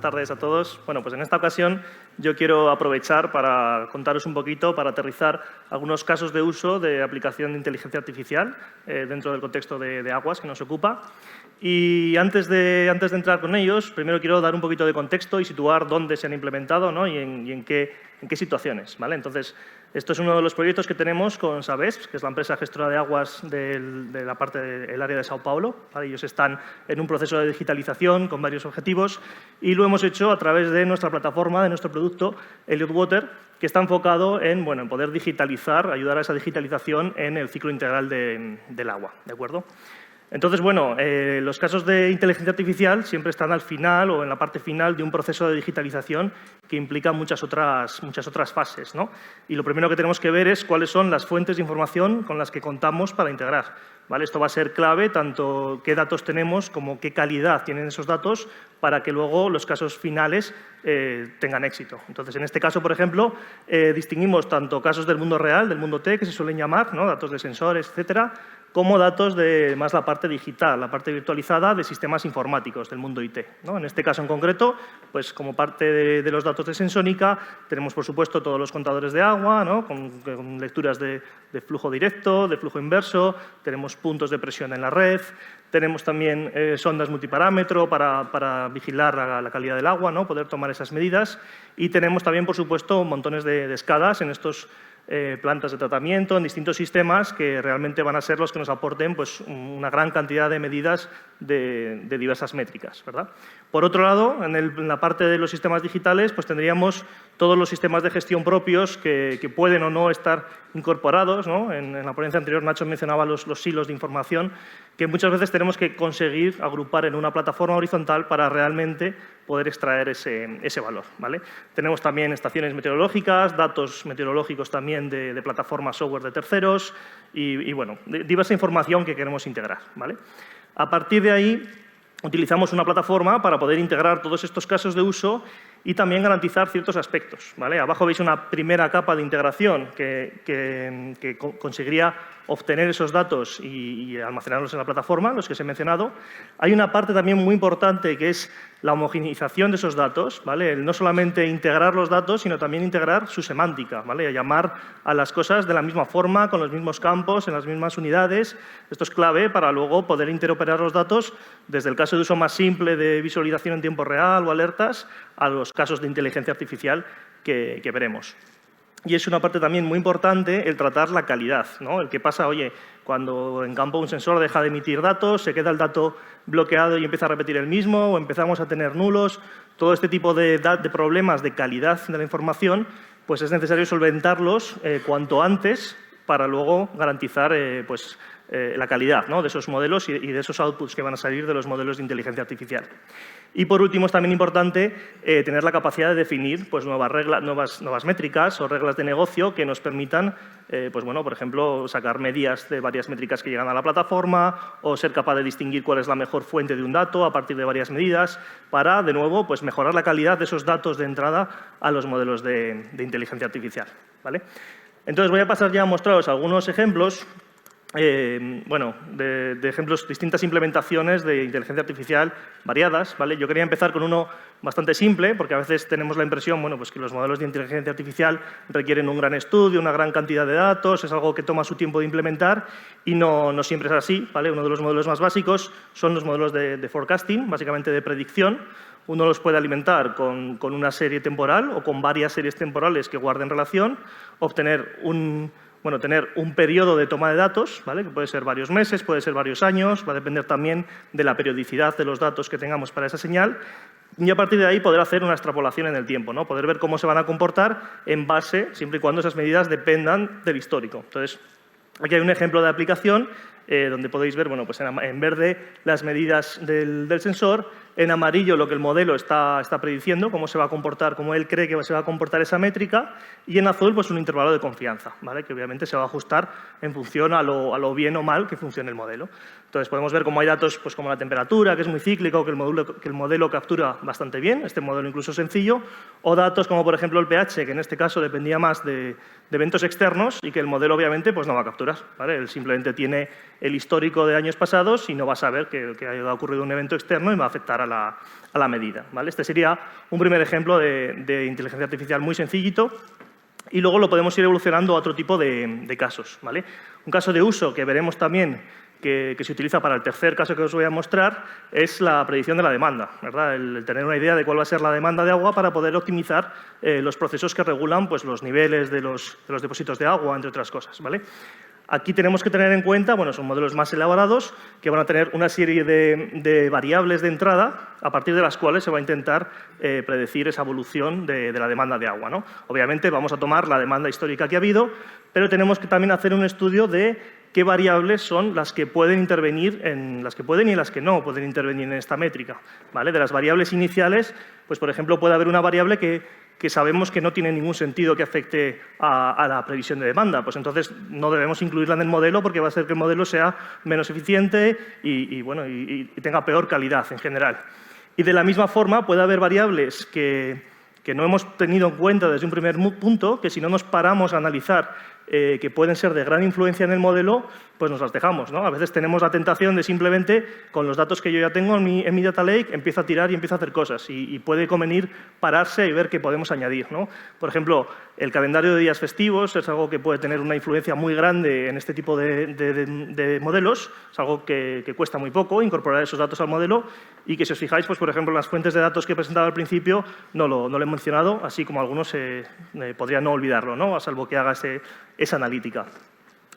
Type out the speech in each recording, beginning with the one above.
tardes a todos. Bueno, pues en esta ocasión yo quiero aprovechar para contaros un poquito, para aterrizar algunos casos de uso de aplicación de inteligencia artificial dentro del contexto de aguas que nos ocupa. Y antes de entrar con ellos, primero quiero dar un poquito de contexto y situar dónde se han implementado, ¿no? y en qué situaciones, ¿vale? Entonces, esto es uno de los proyectos que tenemos con Sabesp, que es la empresa gestora de aguas de la parte del área de Sao Paulo, ¿vale? Ellos están en un proceso de digitalización con varios objetivos y lo hemos hecho a través de nuestra plataforma, de nuestro producto, Elliott Water, que está enfocado en poder digitalizar, ayudar a esa digitalización en el ciclo integral del agua, ¿de acuerdo? Entonces, los casos de inteligencia artificial siempre están al final o en la parte final de un proceso de digitalización que implica muchas otras fases, ¿no? Y lo primero que tenemos que ver es cuáles son las fuentes de información con las que contamos para integrar, ¿vale? Esto va a ser clave, tanto qué datos tenemos como qué calidad tienen esos datos para que luego los casos finales tengan éxito. Entonces, en este caso, por ejemplo, distinguimos tanto casos del mundo real, del mundo T, que se suelen llamar, ¿no? Datos de sensores, etcétera, como datos de más la parte digital, la parte virtualizada de sistemas informáticos del mundo IT, ¿no? En este caso en concreto, pues como parte de los datos de Sensónica, tenemos por supuesto todos los contadores de agua, ¿no? con lecturas de flujo directo, de flujo inverso, tenemos puntos de presión en la red, tenemos también sondas multiparámetro para vigilar la calidad del agua, ¿no? Poder tomar esas medidas, y tenemos también, por supuesto, montones de escadas en estos plantas de tratamiento, en distintos sistemas que realmente van a ser los que nos aporten pues, una gran cantidad de medidas de diversas métricas, ¿verdad? Por otro lado, en la parte de los sistemas digitales, pues tendríamos todos los sistemas de gestión propios que pueden o no estar incorporados, ¿no? En la ponencia anterior Nacho mencionaba los silos de información que muchas veces tenemos que conseguir agrupar en una plataforma horizontal para realmente poder extraer ese valor, ¿vale? Tenemos también estaciones meteorológicas, datos meteorológicos también de plataformas software de terceros y diversa información que queremos integrar, ¿vale? A partir de ahí, utilizamos una plataforma para poder integrar todos estos casos de uso y también garantizar ciertos aspectos, ¿vale? Abajo veis una primera capa de integración que conseguiría obtener esos datos y almacenarlos en la plataforma, los que os he mencionado. Hay una parte también muy importante que es la homogeneización de esos datos, ¿vale? El no solamente integrar los datos, sino también integrar su semántica, ¿vale? Llamar a las cosas de la misma forma, con los mismos campos, en las mismas unidades. Esto es clave para luego poder interoperar los datos desde el caso de uso más simple de visualización en tiempo real o alertas a los casos de inteligencia artificial que veremos. Y es una parte también muy importante el tratar la calidad, ¿no? El que pasa, oye, cuando en campo un sensor deja de emitir datos, se queda el dato bloqueado y empieza a repetir el mismo, o empezamos a tener nulos. Todo este tipo de problemas de calidad de la información, pues es necesario solventarlos cuanto antes para luego garantizar la calidad, ¿no? De esos modelos y de esos outputs que van a salir de los modelos de inteligencia artificial. Y por último, es también importante tener la capacidad de definir pues, nuevas reglas, nuevas métricas o reglas de negocio que nos permitan, por ejemplo, sacar medias de varias métricas que llegan a la plataforma o ser capaz de distinguir cuál es la mejor fuente de un dato a partir de varias medidas para, de nuevo, pues, mejorar la calidad de esos datos de entrada a los modelos de inteligencia artificial, ¿vale? Entonces, voy a pasar ya a mostraros algunos ejemplos de ejemplos, distintas implementaciones de inteligencia artificial variadas, ¿vale? Yo quería empezar con uno bastante simple, porque a veces tenemos la impresión que los modelos de inteligencia artificial requieren un gran estudio, una gran cantidad de datos, es algo que toma su tiempo de implementar y no siempre es así, ¿vale? Uno de los modelos más básicos son los modelos de forecasting, básicamente de predicción. Uno los puede alimentar con una serie temporal o con varias series temporales que guarden relación, obtener tener un periodo de toma de datos, ¿vale? Que puede ser varios meses, puede ser varios años, va a depender también de la periodicidad de los datos que tengamos para esa señal, y a partir de ahí poder hacer una extrapolación en el tiempo, ¿no? Poder ver cómo se van a comportar en base, siempre y cuando esas medidas dependan del histórico. Entonces, aquí hay un ejemplo de aplicación donde podéis ver, en verde las medidas del sensor, en amarillo lo que el modelo está prediciendo, cómo se va a comportar, cómo él cree que se va a comportar esa métrica, y en azul pues un intervalo de confianza, ¿vale? Que obviamente se va a ajustar en función a lo bien o mal que funcione el modelo. Entonces podemos ver cómo hay datos pues, como la temperatura, que es muy cíclico, que el modelo captura bastante bien, este modelo incluso sencillo, o datos como por ejemplo el pH, que en este caso dependía más de eventos externos y que el modelo obviamente pues, no va a capturar, ¿vale? Él simplemente tiene el histórico de años pasados y no va a saber que ha ocurrido un evento externo y va a afectar a la medida, ¿vale? Este sería un primer ejemplo de inteligencia artificial muy sencillito. Y luego lo podemos ir evolucionando a otro tipo de casos, ¿vale? Un caso de uso que veremos también que se utiliza para el tercer caso que os voy a mostrar es la predicción de la demanda, ¿verdad? El tener una idea de cuál va a ser la demanda de agua para poder optimizar los procesos que regulan pues, los niveles de los depósitos de agua, entre otras cosas, ¿vale? Aquí tenemos que tener en cuenta, bueno, son modelos más elaborados que van a tener una serie de variables de entrada a partir de las cuales se va a intentar predecir esa evolución de la demanda de agua, ¿no? Obviamente vamos a tomar la demanda histórica que ha habido, pero tenemos que también hacer un estudio de qué variables son las que pueden intervenir, las que pueden y las que no pueden intervenir en esta métrica, ¿vale? De las variables iniciales, pues por ejemplo puede haber una variable que sabemos que no tiene ningún sentido que afecte a la previsión de demanda. Pues entonces no debemos incluirla en el modelo porque va a hacer que el modelo sea menos eficiente y tenga peor calidad en general. Y de la misma forma puede haber variables que no hemos tenido en cuenta desde un primer punto, que si no nos paramos a analizar que pueden ser de gran influencia en el modelo, pues nos las dejamos, ¿no? A veces tenemos la tentación de simplemente, con los datos que yo ya tengo en mi data lake, empiezo a tirar y empiezo a hacer cosas y puede convenir pararse y ver qué podemos añadir, ¿no? Por ejemplo, el calendario de días festivos es algo que puede tener una influencia muy grande en este tipo de modelos, es algo que cuesta muy poco incorporar esos datos al modelo y que si os fijáis, pues por ejemplo, en las fuentes de datos que he presentado al principio no lo he mencionado, así como algunos podrían no olvidarlo, ¿no? A salvo que haga esa analítica.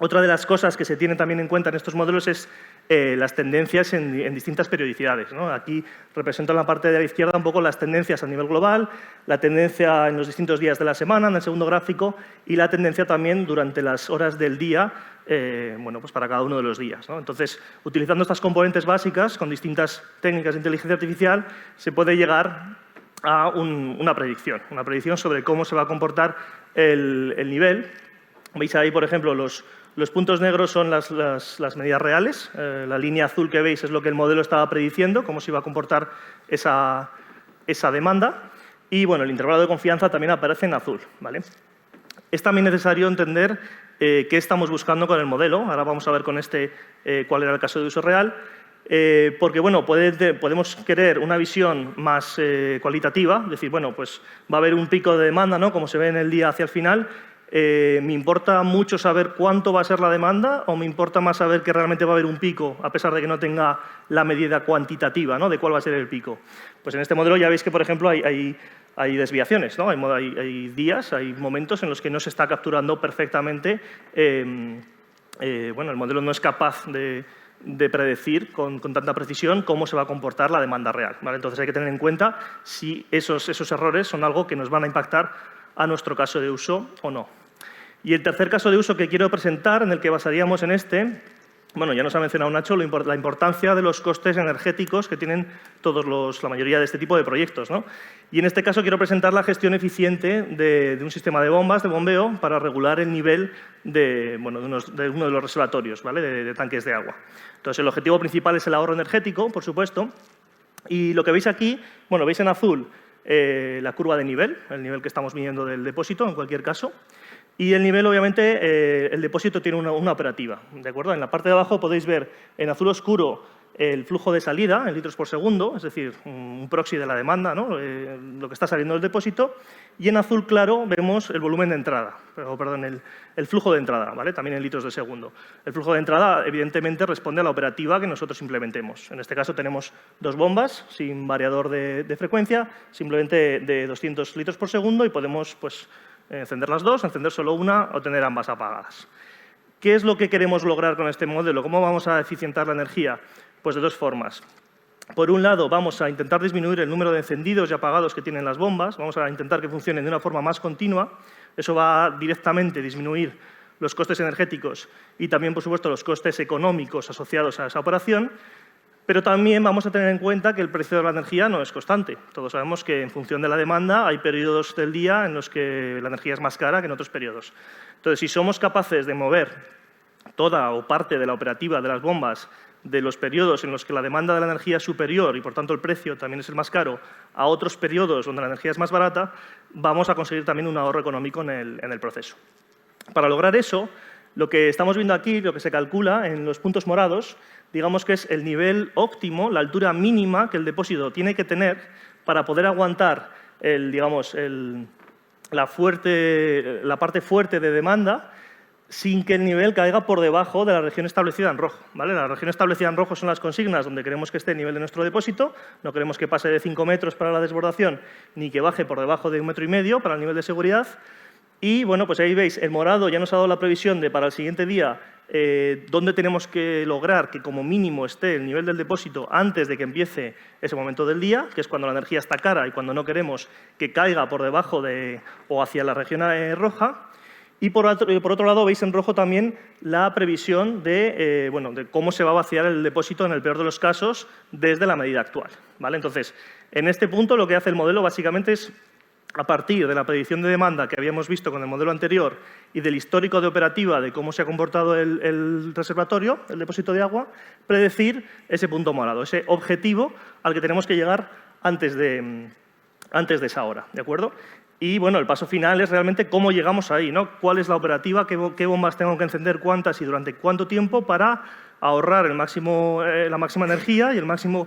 Otra de las cosas que se tiene también en cuenta en estos modelos es las tendencias en distintas periodicidades, ¿no? Aquí represento en la parte de la izquierda un poco las tendencias a nivel global, la tendencia en los distintos días de la semana, en el segundo gráfico, y la tendencia también durante las horas del día, bueno, pues para cada uno de los días, ¿no? Entonces, utilizando estas componentes básicas con distintas técnicas de inteligencia artificial, se puede llegar a una predicción sobre cómo se va a comportar el nivel. Veis ahí, por ejemplo, los puntos negros son las medidas reales. La línea azul que veis es lo que el modelo estaba prediciendo, cómo se iba a comportar esa demanda. Y bueno, el intervalo de confianza también aparece en azul, ¿vale? Es también necesario entender qué estamos buscando con el modelo. Ahora vamos a ver con cuál era el caso de uso real. Porque bueno, podemos querer una visión más cualitativa, decir, bueno, pues va a haber un pico de demanda, ¿no? Como se ve en el día hacia el final. ¿Me importa mucho saber cuánto va a ser la demanda o me importa más saber que realmente va a haber un pico a pesar de que no tenga la medida cuantitativa, ¿no? De cuál va a ser el pico? Pues en este modelo ya veis que, por ejemplo, hay desviaciones, ¿no? Hay días, hay momentos en los que no se está capturando perfectamente. Bueno, el modelo no es capaz de predecir con tanta precisión cómo se va a comportar la demanda real, ¿vale? Entonces hay que tener en cuenta si esos errores son algo que nos van a impactar a nuestro caso de uso o no. Y el tercer caso de uso que quiero presentar, en el que basaríamos en bueno, ya nos ha mencionado Nacho la importancia de los costes energéticos que tienen la mayoría de este tipo de proyectos, ¿no? Y en este caso quiero presentar la gestión eficiente de un sistema de bombas, de bombeo, para regular el nivel de uno de los reservatorios, ¿vale? de tanques de agua. Entonces, el objetivo principal es el ahorro energético, por supuesto. Y lo que veis aquí, bueno, veis en azul la curva de nivel, el nivel que estamos midiendo del depósito, en cualquier caso. Y el nivel, obviamente, el depósito tiene una operativa, ¿de acuerdo? En la parte de abajo podéis ver en azul oscuro el flujo de salida en litros por segundo, es decir, un proxy de la demanda, ¿no? Lo que está saliendo del depósito. Y en azul claro vemos el volumen de entrada, perdón, el flujo de entrada, ¿vale? También en litros de segundo. El flujo de entrada, evidentemente, responde a la operativa que nosotros implementemos. En este caso tenemos dos bombas sin variador de frecuencia, simplemente de 200 litros por segundo y podemos, pues, encender las dos, encender solo una o tener ambas apagadas. ¿Qué es lo que queremos lograr con este modelo? ¿Cómo vamos a eficientar la energía? Pues de dos formas. Por un lado, vamos a intentar disminuir el número de encendidos y apagados que tienen las bombas, vamos a intentar que funcionen de una forma más continua. Eso va a directamente disminuir los costes energéticos y también, por supuesto, los costes económicos asociados a esa operación. Pero también vamos a tener en cuenta que el precio de la energía no es constante. Todos sabemos que en función de la demanda hay periodos del día en los que la energía es más cara que en otros periodos. Entonces, si somos capaces de mover toda o parte de la operativa de las bombas de los periodos en los que la demanda de la energía es superior y, por tanto, el precio también es el más caro, a otros periodos donde la energía es más barata, vamos a conseguir también un ahorro económico en el proceso. Para lograr eso, Lo que estamos viendo aquí, lo que se calcula en los puntos morados, digamos que es el nivel óptimo, la altura mínima que el depósito tiene que tener para poder aguantar la parte fuerte de demanda sin que el nivel caiga por debajo de la región establecida en rojo, ¿vale? La región establecida en rojo son las consignas donde queremos que esté el nivel de nuestro depósito, no queremos que pase de 5 metros para la desbordación ni que baje por debajo de 1,5 metros para el nivel de seguridad. Y bueno, pues ahí veis, el morado ya nos ha dado la previsión de para el siguiente día dónde tenemos que lograr que como mínimo esté el nivel del depósito antes de que empiece ese momento del día, que es cuando la energía está cara y cuando no queremos que caiga por debajo o hacia la región roja. Y por otro lado, veis en rojo también la previsión de cómo se va a vaciar el depósito en el peor de los casos desde la medida actual, ¿vale? Entonces, en este punto lo que hace el modelo básicamente es, a partir de la predicción de demanda que habíamos visto con el modelo anterior y del histórico de operativa de cómo se ha comportado el reservatorio, el depósito de agua, predecir ese punto morado, ese objetivo al que tenemos que llegar antes de esa hora, ¿de acuerdo? Y bueno, el paso final es realmente cómo llegamos ahí, ¿no? ¿Cuál es la operativa? ¿Qué bombas tengo que encender? ¿Cuántas? ¿Y durante cuánto tiempo? Para ahorrar la máxima energía y el máximo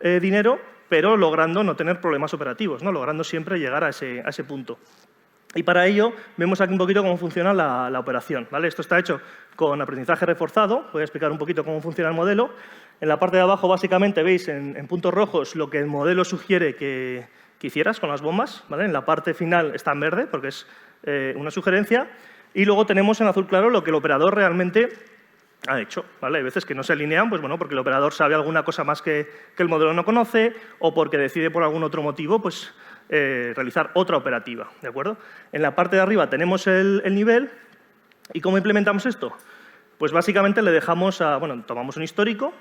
dinero, pero logrando no tener problemas operativos, ¿no? Logrando siempre llegar a ese punto. Y para ello vemos aquí un poquito cómo funciona la operación, ¿vale? Esto está hecho con aprendizaje reforzado. Voy a explicar un poquito cómo funciona el modelo. En la parte de abajo, básicamente, veis en puntos rojos lo que el modelo sugiere que hicieras con las bombas, ¿vale? En la parte final está en verde porque es una sugerencia y luego tenemos en azul claro lo que el operador realmente ha hecho, ¿vale? Hay veces que no se alinean, pues bueno, porque el operador sabe alguna cosa más que el modelo no conoce o porque decide por algún otro motivo pues, realizar otra operativa, ¿de acuerdo? En la parte de arriba tenemos el nivel y ¿cómo implementamos esto? Pues básicamente le dejamos tomamos un histórico.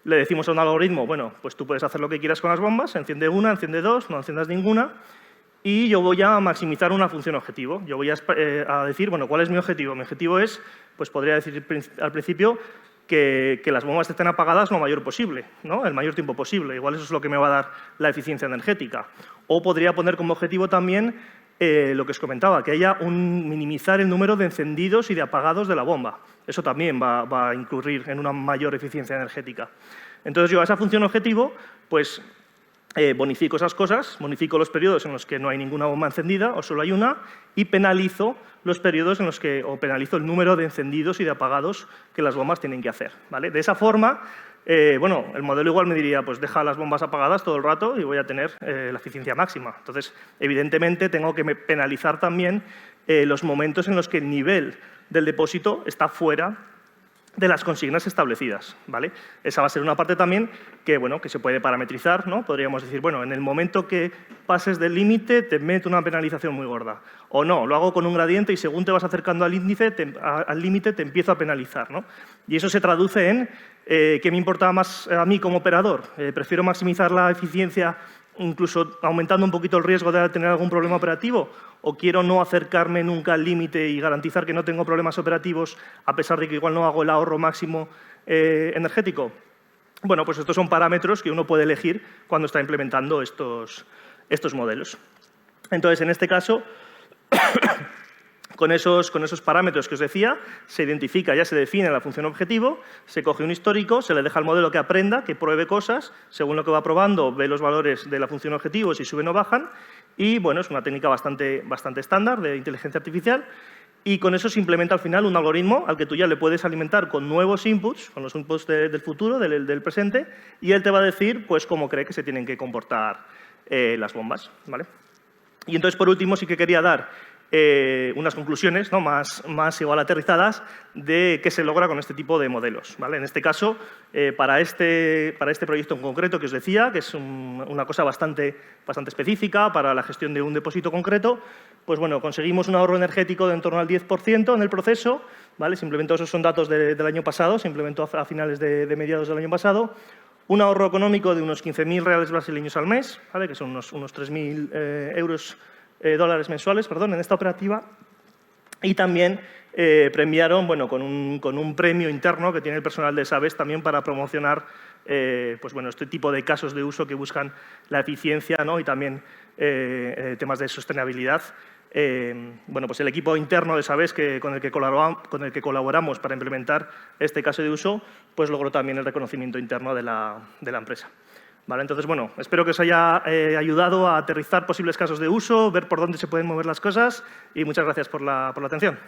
Le decimos a un algoritmo, bueno, pues tú puedes hacer lo que quieras con las bombas, enciende una, enciende dos, no enciendas ninguna, y yo voy a maximizar una función objetivo. Yo voy a decir, bueno, ¿cuál es mi objetivo? Mi objetivo es, pues podría decir al principio, que las bombas estén apagadas lo mayor posible, ¿no? El mayor tiempo posible. Igual eso es lo que me va a dar la eficiencia energética. O podría poner como objetivo también lo que os comentaba, que haya minimizar el número de encendidos y de apagados de la bomba. Eso también va a incurrir en una mayor eficiencia energética. Entonces yo a esa función objetivo, pues bonifico esas cosas, bonifico los periodos en los que no hay ninguna bomba encendida o solo hay una y penalizo los periodos en los que, o penalizo el número de encendidos y de apagados que las bombas tienen que hacer, ¿vale? De esa forma, el modelo igual me diría, pues deja las bombas apagadas todo el rato y voy a tener la eficiencia máxima. Entonces, evidentemente, tengo que penalizar también los momentos en los que el nivel del depósito está fuera de las consignas establecidas, ¿vale? Esa va a ser una parte también que se puede parametrizar, ¿no? Podríamos decir, bueno, en el momento que pases del límite te meto una penalización muy gorda. O no, lo hago con un gradiente y según te vas acercando al límite te empiezo a penalizar, ¿no? Y eso se traduce en ¿qué me importa más a mí como operador? ¿Prefiero maximizar la eficiencia incluso aumentando un poquito el riesgo de tener algún problema operativo? ¿O quiero no acercarme nunca al límite y garantizar que no tengo problemas operativos a pesar de que igual no hago el ahorro máximo energético? Bueno, pues estos son parámetros que uno puede elegir cuando está implementando estos modelos. Entonces, en este caso, con esos parámetros que os decía, se identifica, ya se define la función objetivo, se coge un histórico, se le deja al modelo que aprenda, que pruebe cosas, según lo que va probando, ve los valores de la función objetivo, si suben o bajan, y bueno, es una técnica bastante estándar de inteligencia artificial, y con eso se implementa al final un algoritmo al que tú ya le puedes alimentar con nuevos inputs, con los inputs del futuro, del presente, y él te va a decir pues cómo cree que se tienen que comportar las bombas, ¿vale? Y entonces, por último, sí que quería dar unas conclusiones, ¿no? más igual aterrizadas de qué se logra con este tipo de modelos, ¿vale? En este caso, para este proyecto en concreto que os decía, que es una cosa bastante específica para la gestión de un depósito concreto, pues bueno, conseguimos un ahorro energético de en torno al 10% en el proceso, ¿vale? Se implementó, esos son datos del año pasado, se implementó a finales de mediados del año pasado, un ahorro económico de unos 15.000 reales brasileños al mes, ¿vale? Que son unos 3.000 dólares mensuales, perdón, en esta operativa. Y también premiaron, bueno, con un premio interno que tiene el personal de SABES también para promocionar pues bueno, este tipo de casos de uso que buscan la eficiencia, ¿no? Y también temas de sostenibilidad bueno, pues el equipo interno de Savés con el que colaboramos para implementar este caso de uso, pues logró también el reconocimiento interno de la empresa. ¿Vale? Entonces, bueno, espero que os haya ayudado a aterrizar posibles casos de uso, ver por dónde se pueden mover las cosas y muchas gracias por la atención.